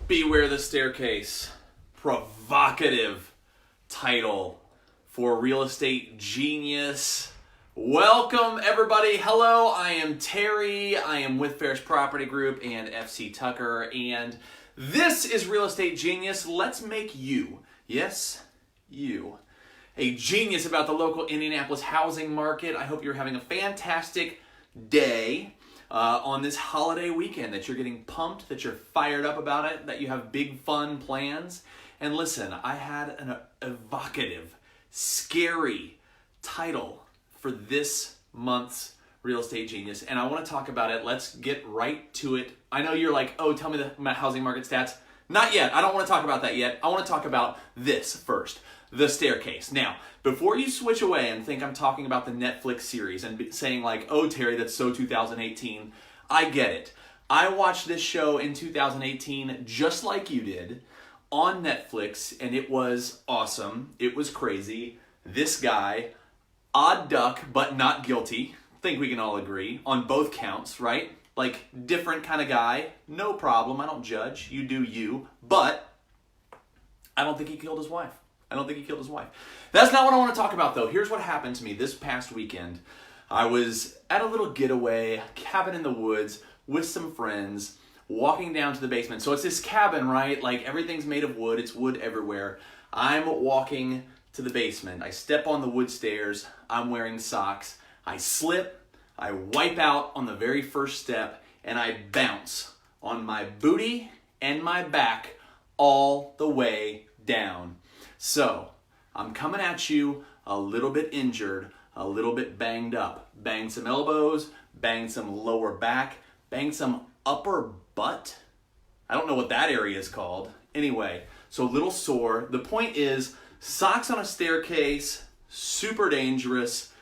Beware the Staircase. Provocative title for real estate genius. Welcome everybody. Hello, I am Terry. I am with Ferris Property Group and FC Tucker, and this is Real Estate Genius. Let's make you, yes, you, a genius about the local Indianapolis housing market. I hope you're having a fantastic day on this holiday weekend, that you're getting pumped, that you're fired up about it, that you have big fun plans. And listen, I had an evocative, scary title for this month's Real Estate Genius, and I want to talk about it. Let's get right to it. I know you're like, oh, tell me the housing market stats. Not yet. I don't want to talk about that yet. I want to talk about this first. The Staircase. Now, before you switch away and think I'm talking about the Netflix series and saying like, oh, Terry, that's so 2018, I get it. I watched this show in 2018 just like you did on Netflix, and it was awesome. It was crazy. This guy, odd duck, but not guilty. I think we can all agree on both counts, right? Like, different kind of guy. No problem. I don't judge. You do you. But I don't think he killed his wife. That's not what I want to talk about, though. Here's what happened to me this past weekend. I was at a little getaway, cabin in the woods, with some friends, walking down to the basement. So it's this cabin, right? Like, everything's made of wood. It's wood everywhere. I'm walking to the basement. I step on the wood stairs. I'm wearing socks. I slip. I wipe out on the very first step, and I bounce on my booty and my back all the way down. So, I'm coming at you a little bit injured, a little bit banged up. Banged some elbows, banged some lower back, banged some upper butt. I don't know what that area is called. Anyway, so a little sore. The point is, socks on a staircase, super dangerous.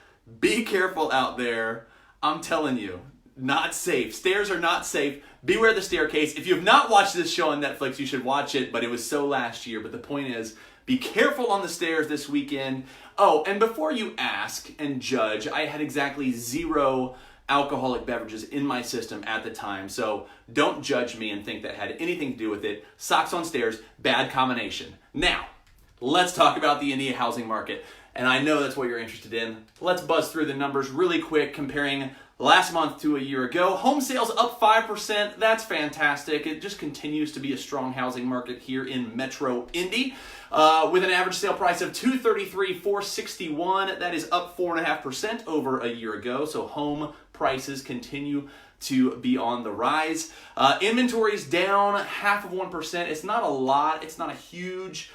Be careful out there. I'm telling you, not safe. Stairs are not safe. Beware the Staircase. If you have not watched this show on Netflix, you should watch it, but it was so last year. But the point is, be careful on the stairs this weekend. Oh, and before you ask and judge, I had exactly 0 alcoholic beverages in my system at the time, so don't judge me and think that had anything to do with it. Socks on stairs, bad combination. Now, let's talk about the Indy housing market. And I know that's what you're interested in. Let's buzz through the numbers really quick, comparing last month to a year ago. Home sales up 5%. That's fantastic. It just continues to be a strong housing market here in Metro Indy, with an average sale price of $233,461. That is up 4.5% over a year ago. So home prices continue to be on the rise. Inventory is down 0.5%. It's not a lot. It's not a huge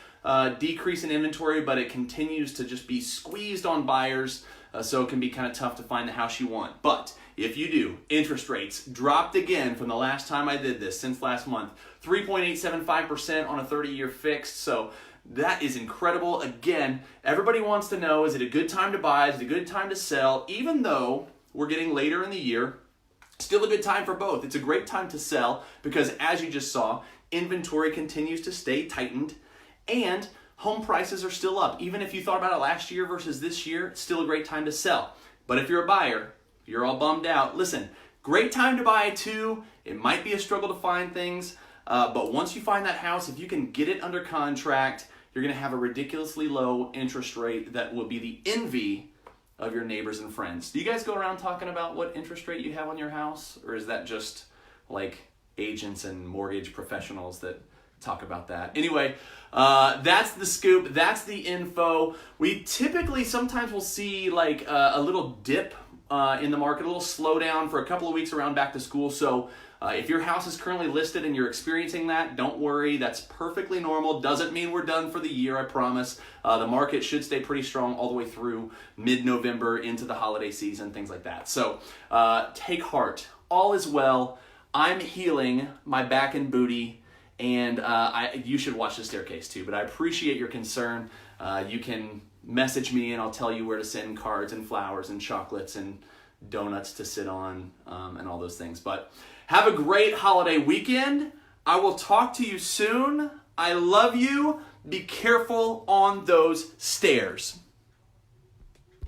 decrease in inventory, but it continues to just be squeezed on buyers, so it can be kind of tough to find the house you want. But if you do, interest rates dropped again from the last time I did this, since last month, 3.875% on a 30-year fixed, so that is incredible. Again, everybody wants to know, is it a good time to buy? Is it a good time to sell? Even though we're getting later in the year, still a good time for both. It's a great time to sell because, as you just saw, inventory continues to stay tightened, and home prices are still up. Even if you thought about it last year versus this year, it's still a great time to sell. But if you're a buyer, you're all bummed out. Listen, great time to buy too. It might be a struggle to find things, but once you find that house, if you can get it under contract, you're going to have a ridiculously low interest rate that will be the envy of your neighbors and friends. Do you guys go around talking about what interest rate you have on your house? Or is that just like agents and mortgage professionals that talk about that? Anyway, that's the scoop. That's the info. We typically sometimes will see like a little dip in the market, a little slowdown for a couple of weeks around back to school. So if your house is currently listed and you're experiencing that, don't worry. That's perfectly normal. Doesn't mean we're done for the year, I promise. The market should stay pretty strong all the way through mid-November into the holiday season, things like that. So take heart. All is well. I'm healing my back and booty. And you should watch The Staircase too, but I appreciate your concern. You can message me and I'll tell you where to send cards and flowers and chocolates and donuts to sit on and all those things. But have a great holiday weekend. I will talk to you soon. I love you. Be careful on those stairs.